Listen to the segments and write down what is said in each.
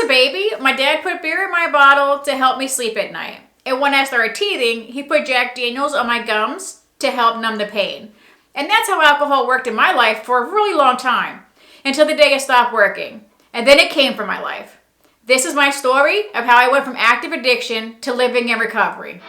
was a baby, my dad put beer in my bottle to help me sleep at night. And when I started teething, he put Jack Daniels on my gums to help numb the pain. And that's how alcohol worked in my life for a really long time, until the day it stopped working. And then it came for my life. This is my story of how I went from active addiction to living in recovery.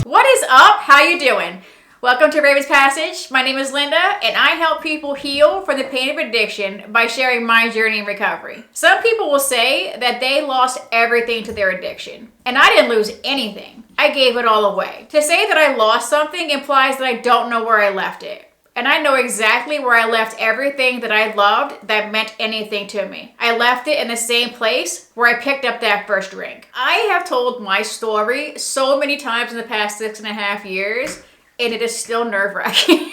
What is up? How you doing? Welcome to Raven's Passage. My name is Linda, and I help people heal from the pain of addiction by sharing my journey in recovery. Some people will say that they lost everything to their addiction, and I didn't lose anything. I gave it all away. To say that I lost something implies that I don't know where I left it. And I know exactly where I left everything that I loved that meant anything to me. I left it in the same place where I picked up that first drink. I have told my story so many times in the past 6.5 years, and it is still nerve-wracking.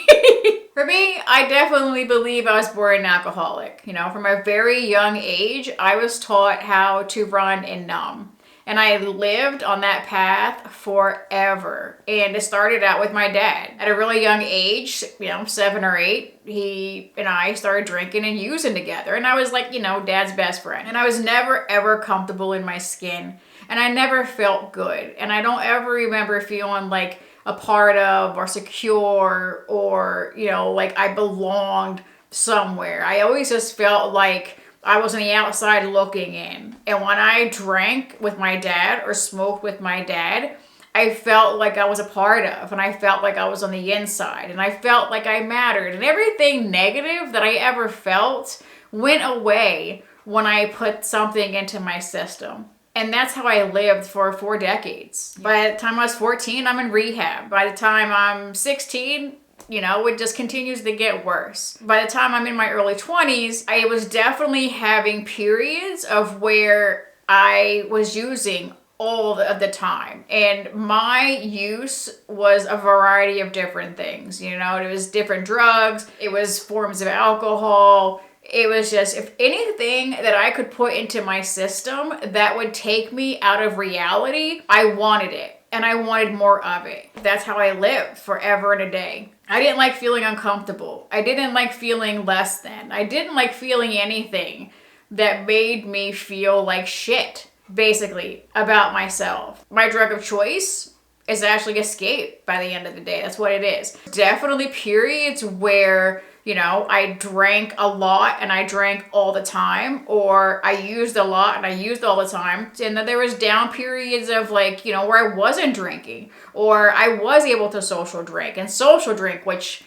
For me, I definitely believe I was born an alcoholic. From a very young age, I was taught how to run and numb. And I lived on that path forever. And it started out with my dad. At a really young age, 7 or 8, he and I started drinking and using together. And I was like, dad's best friend. And I was never, ever comfortable in my skin. And I never felt good. And I don't ever remember feeling like a part of or secure or, like I belonged somewhere. I always just felt like I was on the outside looking in. And when I drank with my dad or smoked with my dad, I felt like I was a part of, and I felt like I was on the inside, and I felt like I mattered. And everything negative that I ever felt went away when I put something into my system. And that's how I lived for 4 decades. By the time I was 14, I'm in rehab. By the time I'm 16, it just continues to get worse. By the time I'm in my early 20s, I was definitely having periods of where I was using all of the time. And my use was a variety of different things. It was different drugs. It was forms of alcohol. It was just, if anything that I could put into my system that would take me out of reality, I wanted it. And I wanted more of it. That's how I lived forever and a day. I didn't like feeling uncomfortable. I didn't like feeling less than. I didn't like feeling anything that made me feel like shit, basically, about myself. My drug of choice is actually escape by the end of the day. That's what it is. Definitely periods where I drank a lot and I drank all the time, or I used a lot and I used all the time. And then there was down periods of where I wasn't drinking, or I was able to social drink, which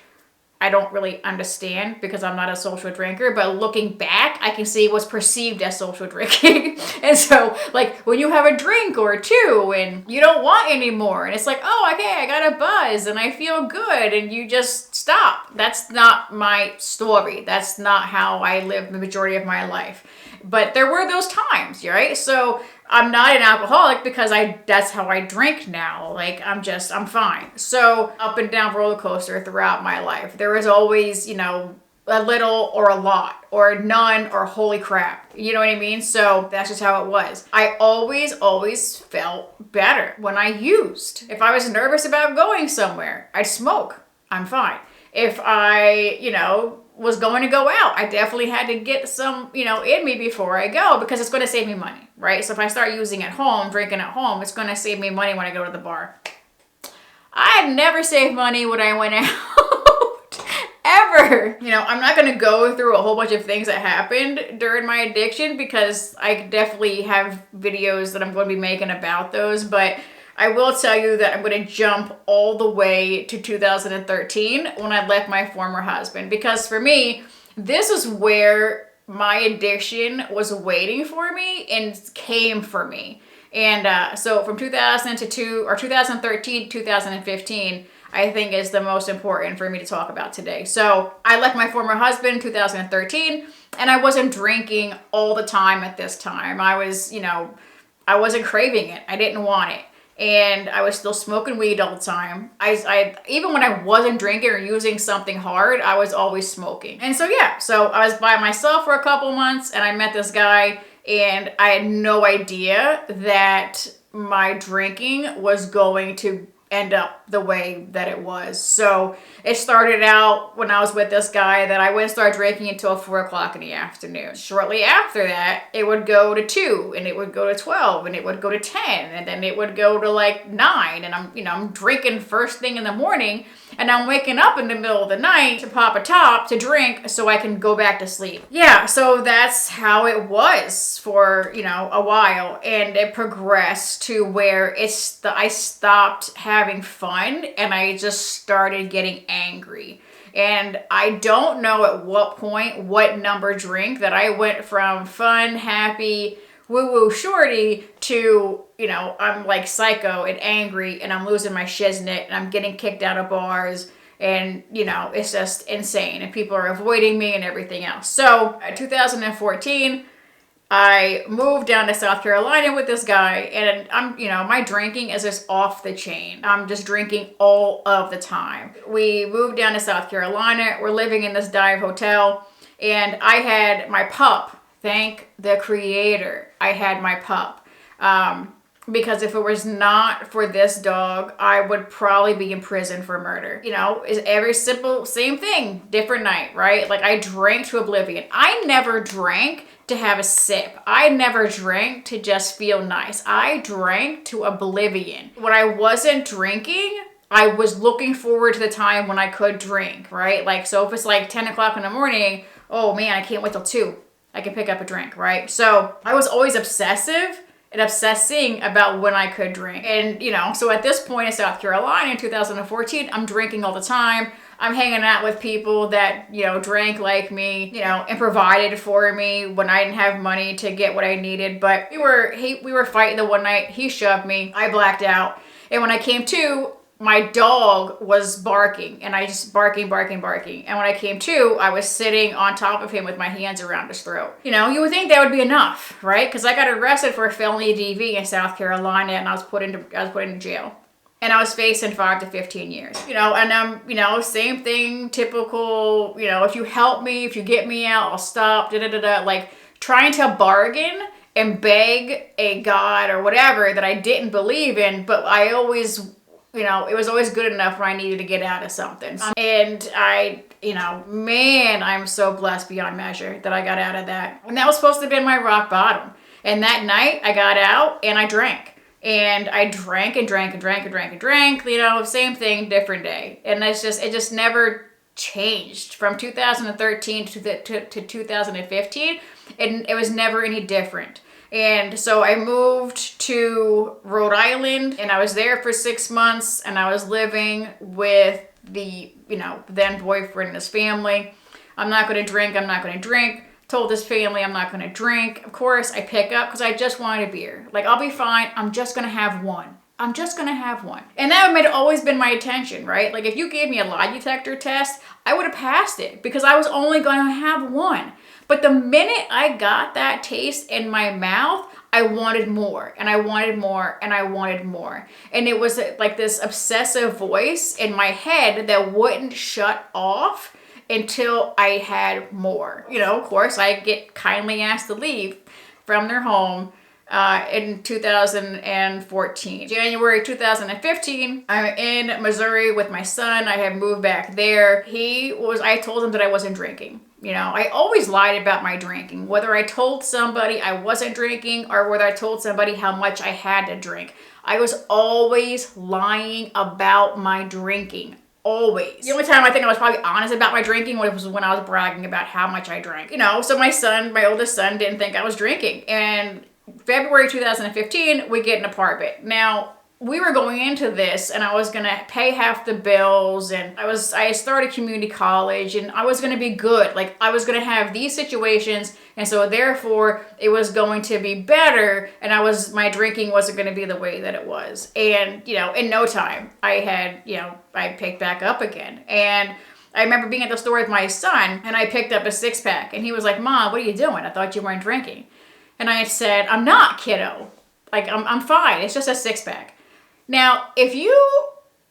I don't really understand because I'm not a social drinker, but looking back, I can see what's perceived as social drinking. And so when you have a drink or two and you don't want any more, and it's like, oh, okay, I got a buzz and I feel good, and you just stop. That's not my story. That's not how I lived the majority of my life. But there were those times, right? So I'm not an alcoholic because that's how I drink now. I'm fine. So up and down roller coaster throughout my life. There was always, a little or a lot or none or holy crap. You know what I mean? So that's just how it was. I always felt better when I used. If I was nervous about going somewhere, I'd smoke. I'm fine. If I, was going to go out, I definitely had to get some, in me before I go, because it's going to save me money, right? So if I start using at home, drinking at home, it's going to save me money when I go to the bar. I never saved money when I went out, ever. I'm not going to go through a whole bunch of things that happened during my addiction, because I definitely have videos that I'm going to be making about those, but I will tell you that I'm going to jump all the way to 2013 when I left my former husband. Because for me, this is where my addiction was waiting for me and came for me. And so from 2013 to 2015, I think is the most important for me to talk about today. So I left my former husband in 2013, and I wasn't drinking all the time at this time. I wasn't craving it. I didn't want it. And I was still smoking weed all the time. I even when I wasn't drinking or using something hard, I was always smoking. And so I was by myself for a couple months, and I met this guy, and I had no idea that my drinking was going to end up the way that it was. So it started out when I was with this guy that I wouldn't start drinking until 4 o'clock in the afternoon. Shortly after that, it would go to 2, and it would go to 12, and it would go to 10, and then it would go to like 9. And I'm drinking first thing in the morning, and I'm waking up in the middle of the night to pop a top to drink so I can go back to sleep. Yeah, so that's how it was for, a while. And it progressed to where I stopped having fun, and I just started getting angry. And I don't know at what point, what number drink, that I went from fun, happy, woo-woo shorty to, I'm like psycho and angry, and I'm losing my shiznit, and I'm getting kicked out of bars, and, it's just insane, and people are avoiding me and everything else. So, 2014, I moved down to South Carolina with this guy, and my drinking is just off the chain. I'm just drinking all of the time. We moved down to South Carolina. We're living in this dive hotel, and I had my pup. Thank the creator, I had my pup. Because if it was not for this dog, I would probably be in prison for murder. It's every same thing, different night, right? Like, I drank to oblivion. I never drank to have a sip. I never drank to just feel nice. I drank to oblivion. When I wasn't drinking, I was looking forward to the time when I could drink, right? Like, so if it's like 10 o'clock in the morning, oh man, I can't wait till 2. I can pick up a drink, right? So I was always obsessive and obsessing about when I could drink. And, so at this point in South Carolina in 2014, I'm drinking all the time. I'm hanging out with people that, drank like me, and provided for me when I didn't have money to get what I needed. But we were fighting the one night. He shoved me. I blacked out. And when I came to, my dog was barking, and I just barking. And when I came to, I was sitting on top of him with my hands around his throat. You would think that would be enough, right? Because I got arrested for a felony DV in South Carolina, and I was put into jail. And I was facing 5 to 15 years. And same thing, typical, if you help me, if you get me out, I'll stop, like trying to bargain and beg a God or whatever that I didn't believe in, but I always, it was always good enough when I needed to get out of something. And I'm so blessed beyond measure that I got out of that. And that was supposed to have been my rock bottom. And that night I got out and I drank. And I drank, same thing, different day. And it just never changed from 2013 to 2015. And it was never any different. And so I moved to Rhode Island, and I was there for 6 months, and I was living with the, then boyfriend and his family. I'm not going to drink. Told his family I'm not going to drink. Of course, I pick up because I just wanted a beer. Like, I'll be fine. I'm just going to have one. And that had always been my intention, right? Like, if you gave me a lie detector test, I would have passed it because I was only going to have one. But the minute I got that taste in my mouth, I wanted more, and I wanted more, and I wanted more. And it was like this obsessive voice in my head that wouldn't shut off until I had more. Of course, I get kindly asked to leave from their home in 2014. January 2015, I'm in Missouri with my son. I had moved back there. I told him that I wasn't drinking. I always lied about my drinking, whether I told somebody I wasn't drinking or whether I told somebody how much I had to drink. I was always lying about my drinking. Always. The only time I think I was probably honest about my drinking was when I was bragging about how much I drank. So my oldest son didn't think I was drinking. And February 2015, we get an apartment. Now, we were going into this, and I was going to pay half the bills, and I started community college, and I was going to be good. Like, I was going to have these situations, and so therefore it was going to be better, and my drinking wasn't going to be the way that it was. And, in no time, I picked back up again. And I remember being at the store with my son, and I picked up a 6-pack, and he was like, "Mom, what are you doing? I thought you weren't drinking." And I said, "I'm not, kiddo. Like, I'm fine. It's just a 6-pack. Now, if you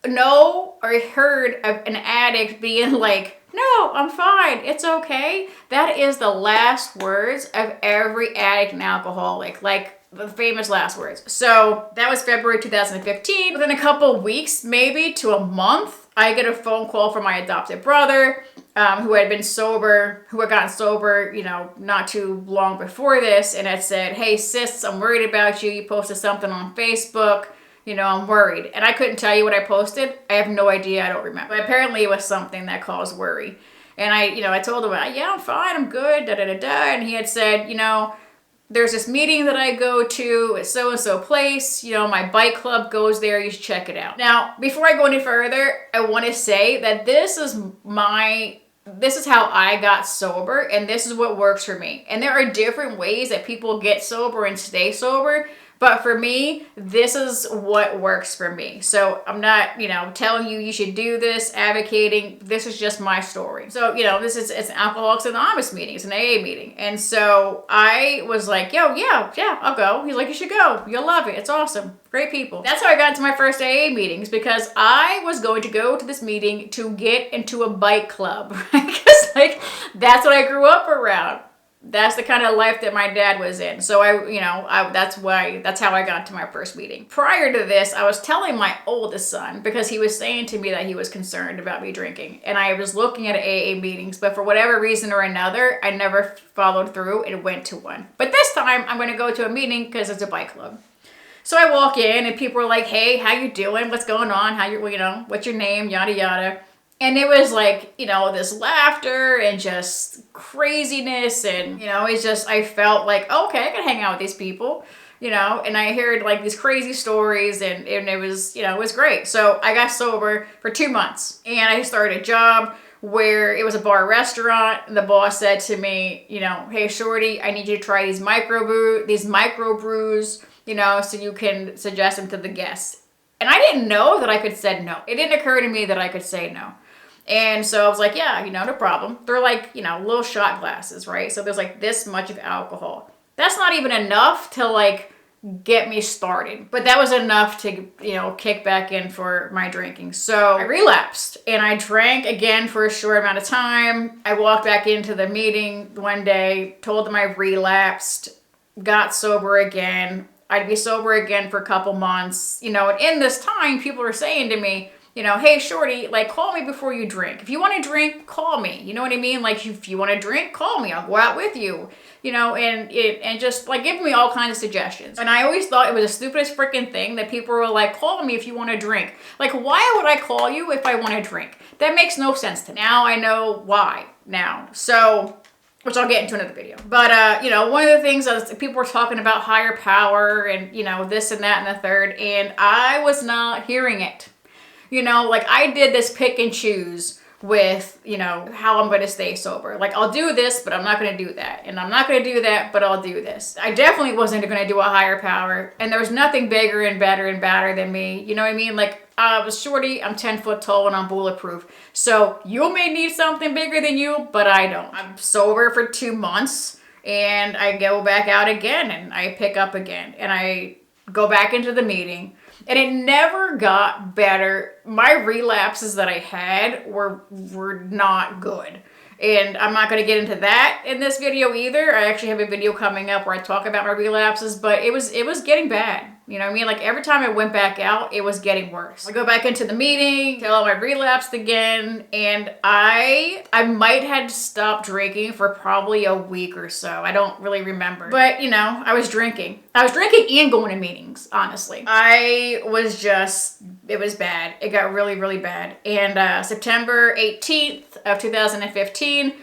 know or heard of an addict being like, "No, I'm fine, it's okay," that is the last words of every addict and alcoholic. Like, the famous last words. So that was February 2015. Within a couple weeks, maybe to a month, I get a phone call from my adopted brother, who had gotten sober, not too long before this, and had said, "Hey sis, I'm worried about you. You posted something on Facebook. I'm worried." And I couldn't tell you what I posted. I have no idea. I don't remember. But apparently it was something that caused worry. And I told him, "Yeah, I'm fine. I'm good, da da da da." And he had said, "There's this meeting that I go to at so-and-so place. My bike club goes there. You should check it out." Now, before I go any further, I want to say that this is how I got sober, and this is what works for me. And there are different ways that people get sober and stay sober. But for me, this is what works for me. So I'm not, telling you should do this, advocating. This is just my story. So, it's an Alcoholics Anonymous meeting. It's an AA meeting. And so I was like, yeah, I'll go. He's like, "You should go. You'll love it. It's awesome. Great people." That's how I got into my first AA meetings, because I was going to go to this meeting to get into a bike club. Because that's what I grew up around. That's the kind of life that my dad was in. So that's how I got to my first meeting. Prior to this, I was telling my oldest son, because he was saying to me that he was concerned about me drinking. And I was looking at AA meetings, but for whatever reason or another, I never followed through and went to one. But this time I'm going to go to a meeting because it's a bike club. So I walk in and people are like, "Hey, how you doing? What's going on? What's your name? Yada, yada." And it was this laughter and just craziness. And, it's just, I felt like, okay, I can hang out with these people, and I heard these crazy stories, and it was, it was great. So I got sober for 2 months, and I started a job where it was a bar restaurant. And the boss said to me, "Hey, shorty, I need you to try these microbrews, so you can suggest them to the guests." And I didn't know that I could say no. It didn't occur to me that I could say no. And so I was like, "Yeah, no problem." They're little shot glasses, right? So there's this much of alcohol. That's not even enough to get me started. But that was enough to, kick back in for my drinking. So I relapsed and I drank again for a short amount of time. I walked back into the meeting one day, told them I relapsed, got sober again. I'd be sober again for a couple months, and in this time, people were saying to me, "Hey, shorty, call me before you drink. If you want to drink, call me." You know what I mean? If you want to drink, call me. I'll go out with you, and just giving me all kinds of suggestions. And I always thought it was the stupidest freaking thing that people were like, "Call me if you want to drink." Why would I call you if I want to drink? That makes no sense to me. Now I know why now. So, which I'll get into another video. But, one of the things that people were talking about higher power and, this and that and the third, and I was not hearing it. I did this pick and choose with, how I'm going to stay sober. I'll do this, but I'm not going to do that. And I'm not going to do that, but I'll do this. I definitely wasn't going to do a higher power. And there was nothing bigger and better and badder than me. You know what I mean? I was shorty, I'm 10 foot tall, and I'm bulletproof. So you may need something bigger than you, but I don't. I'm sober for 2 months, and I go back out again, and I pick up again, and I go back into the meeting. And it never got better. My relapses that I had were not good. And I'm not going to get into that in this video either. I actually have a video coming up where I talk about my relapses, but it was getting bad. You know what I mean? Every time I went back out, it was getting worse. I go back into the meeting, tell them I relapsed again, and I might have stopped drinking for probably a week or so. I don't really remember. But, I was drinking. I was drinking and going to meetings, honestly. It was bad. It got really, really bad. And September 18th of 2015,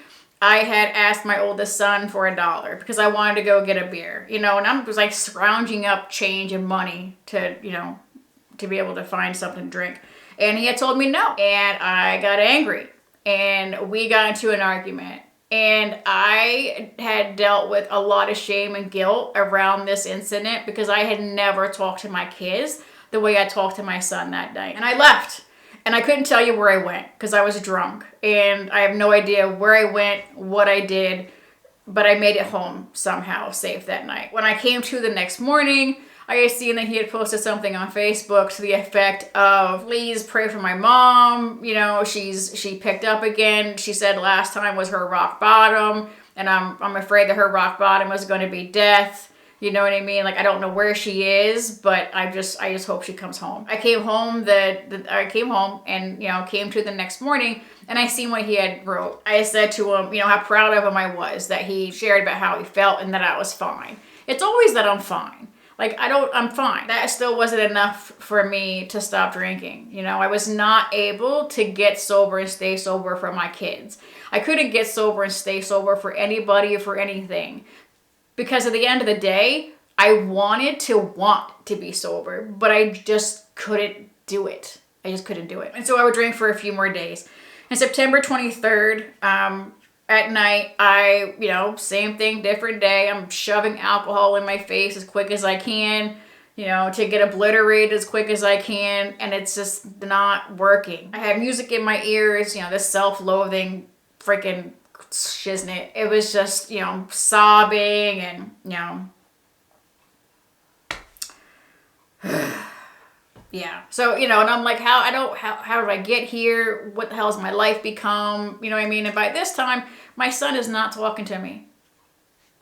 I had asked my oldest son for $1 because I wanted to go get a beer, and I was scrounging up change and money to be able to find something to drink. And he had told me no. And I got angry and we got into an argument. And I had dealt with a lot of shame and guilt around this incident because I had never talked to my kids the way I talked to my son that night. And I left. And I couldn't tell you where I went because I was drunk. And I have no idea where I went, what I did, but I made it home somehow safe that night. When I came to the next morning, I had seen that he had posted something on Facebook to the effect of, "Please pray for my mom. She picked up again. She said last time was her rock bottom. And I'm afraid that her rock bottom was going to be death. You know what I mean? Like, I don't know where she is, but I just hope she comes home. I came home and, came to the next morning, and I seen what he had wrote. I said to him, how proud of him I was that he shared about how he felt and that I was fine. It's always that I'm fine. Like, I'm fine. That still wasn't enough for me to stop drinking. I was not able to get sober and stay sober for my kids. I couldn't get sober and stay sober for anybody or for anything. Because at the end of the day, I wanted to want to be sober, but I just couldn't do it. I just couldn't do it. And so I would drink for a few more days. And September 23rd, at night, same thing, different day. I'm shoving alcohol in my face as quick as I can, to get obliterated as quick as I can. And it's just not working. I had music in my ears, this self-loathing freaking shiznit. It was just, sobbing and, yeah. So, and I'm like, how did I get here? What the hell has my life become? You know what I mean? And by this time, my son is not talking to me.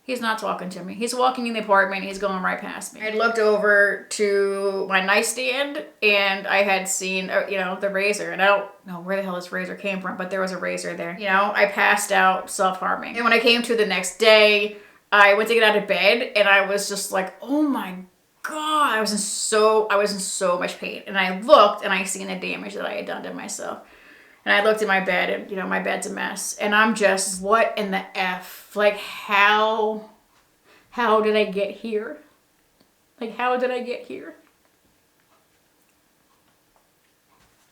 He's not talking to me. He's walking in the apartment. He's going right past me. I looked over to my nightstand and I had seen, the razor. And I don't know where the hell this razor came from, but there was a razor there. I passed out self-harming. And when I came to the next day, I went to get out of bed and I was just like, oh my God, I was in so much pain. And I looked and I seen the damage that I had done to myself. And I looked at my bed and, my bed's a mess. And I'm just, what in the F? Like, how did I get here? Like, how did I get here?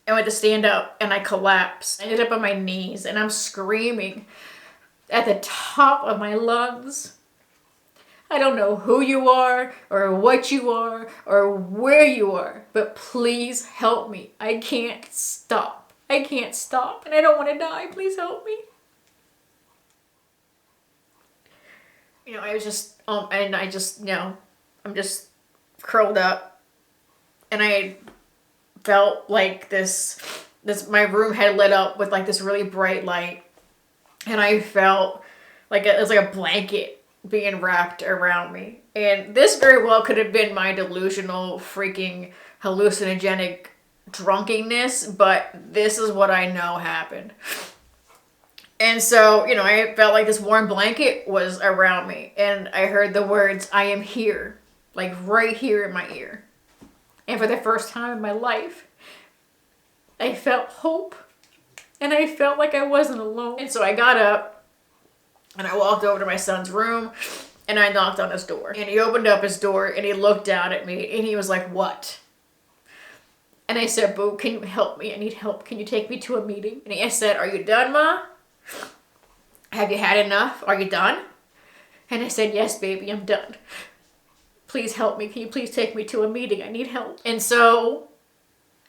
I went to stand up and I collapsed. I ended up on my knees and I'm screaming at the top of my lungs. I don't know who you are or what you are or where you are, but please help me. I can't stop. I can't stop and I don't want to die. Please help me. I was just, and I just, I'm just curled up and I felt like my room had lit up with like this really bright light and I felt like it was like a blanket being wrapped around me. And this very well could have been my delusional freaking hallucinogenic drunkenness, but this is what I know happened. And so, I felt like this warm blanket was around me and I heard the words, I am here, like right here in my ear. And for the first time in my life, I felt hope and I felt like I wasn't alone. And so I got up and I walked over to my son's room and I knocked on his door. And he opened up his door and he looked down at me and he was like, what? And I said, Boo, can you help me? I need help. Can you take me to a meeting? And I said, are you done, Ma? Have you had enough? Are you done? And I said, yes, baby, I'm done. Please help me. Can you please take me to a meeting? I need help. And so,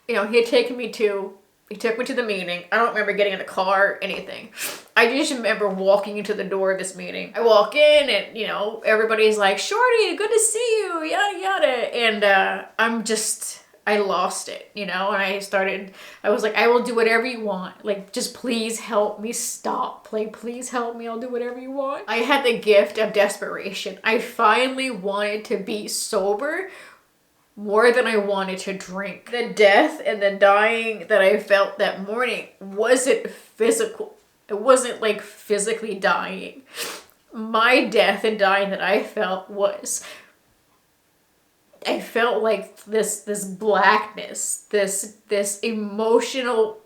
he took me to the meeting. I don't remember getting in the car or anything. I just remember walking into the door of this meeting. I walk in and, everybody's like, Shorty, good to see you, yada, yada. And I lost it, and I was like, I will do whatever you want. Like, just please help me stop. Like, please help me. I'll do whatever you want. I had the gift of desperation. I finally wanted to be sober more than I wanted to drink. The death and the dying that I felt that morning wasn't physical. It wasn't like physically dying. My death and dying that I felt was, I felt like this blackness, this emotional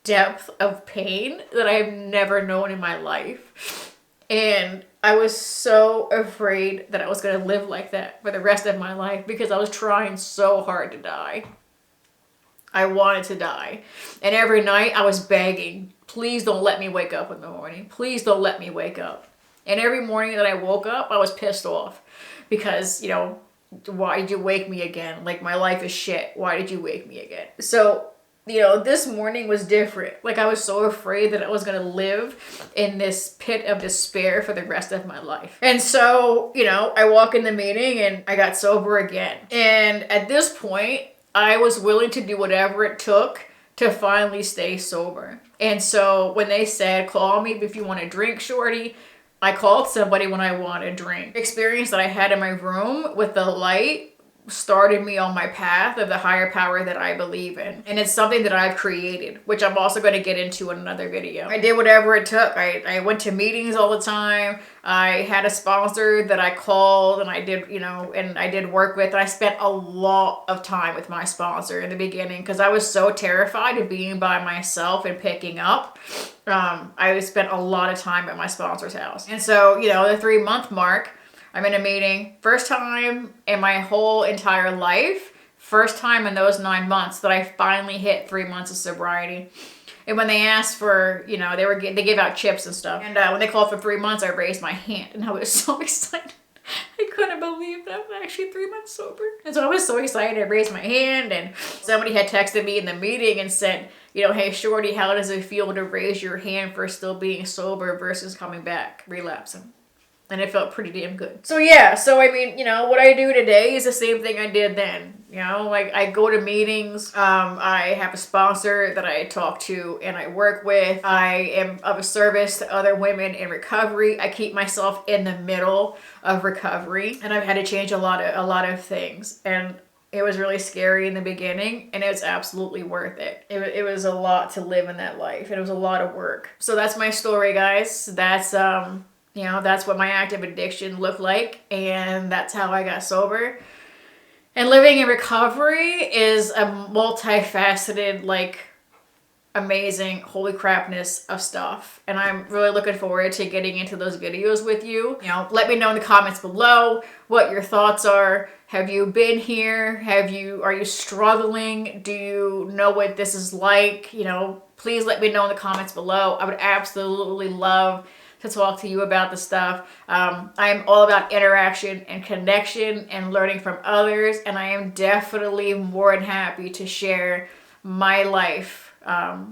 depth of pain that I've never known in my life. And I was so afraid that I was going to live like that for the rest of my life because I was trying so hard to die. I wanted to die. And every night I was begging, please don't let me wake up in the morning. Please don't let me wake up. And every morning that I woke up, I was pissed off because, why did you wake me again? Like, my life is shit. Why did you wake me again? So, this morning was different. Like, I was so afraid that I was going to live in this pit of despair for the rest of my life. And so, I walk in the meeting and I got sober again. And at this point, I was willing to do whatever it took to finally stay sober. And so when they said, call me if you want to drink, Shorty, I called somebody when I wanted a drink. Experience that I had in my room with the light started me on my path of the higher power that I believe in. And it's something that I've created, which I'm also going to get into in another video. I did whatever it took. I went to meetings all the time. I had a sponsor that I called and I did, and I did work with. And I spent a lot of time with my sponsor in the beginning because I was so terrified of being by myself and picking up. I spent a lot of time at my sponsor's house. And so, the 3-month mark, I'm in a meeting, first time in my whole entire life, first time in those 9 months that I finally hit 3 months of sobriety. And when they asked for, they gave out chips and stuff. And when they called for 3 months, I raised my hand and I was so excited. I couldn't believe that I'm actually 3 months sober. And so I was so excited. I raised my hand and somebody had texted me in the meeting and said, hey, Shorty, how does it feel to raise your hand for still being sober versus coming back, relapsing? And it felt pretty damn good. So yeah, what I do today is the same thing I did then. I go to meetings. I have a sponsor that I talk to and I work with. I am of a service to other women in recovery. I keep myself in the middle of recovery. And I've had to change a lot of things. And it was really scary in the beginning and it was absolutely worth it. It was a lot to live in that life. And it was a lot of work. So that's my story, guys. That's what my active addiction looked like, and that's how I got sober. And living in recovery is a multifaceted, amazing holy crapness of stuff. And I'm really looking forward to getting into those videos with you. Let me know in the comments below what your thoughts are. Have you been here? Are you struggling? Do you know what this is like? Please let me know in the comments below. I would absolutely love to talk to you about the stuff. I'm all about interaction and connection and learning from others, and I am definitely more than happy to share my life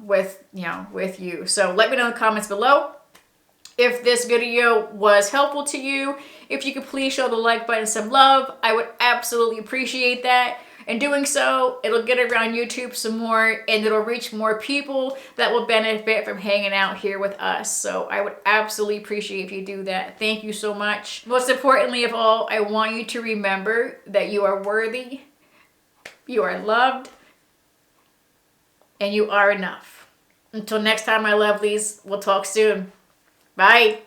with you. So let me know in the comments below if this video was helpful to you. If you could please show the like button some love, I would absolutely appreciate that. In doing so, it'll get around YouTube some more and it'll reach more people that will benefit from hanging out here with us. So I would absolutely appreciate if you do that. Thank you so much. Most importantly of all, I want you to remember that you are worthy, you are loved, and you are enough. Until next time, my lovelies, we'll talk soon. Bye.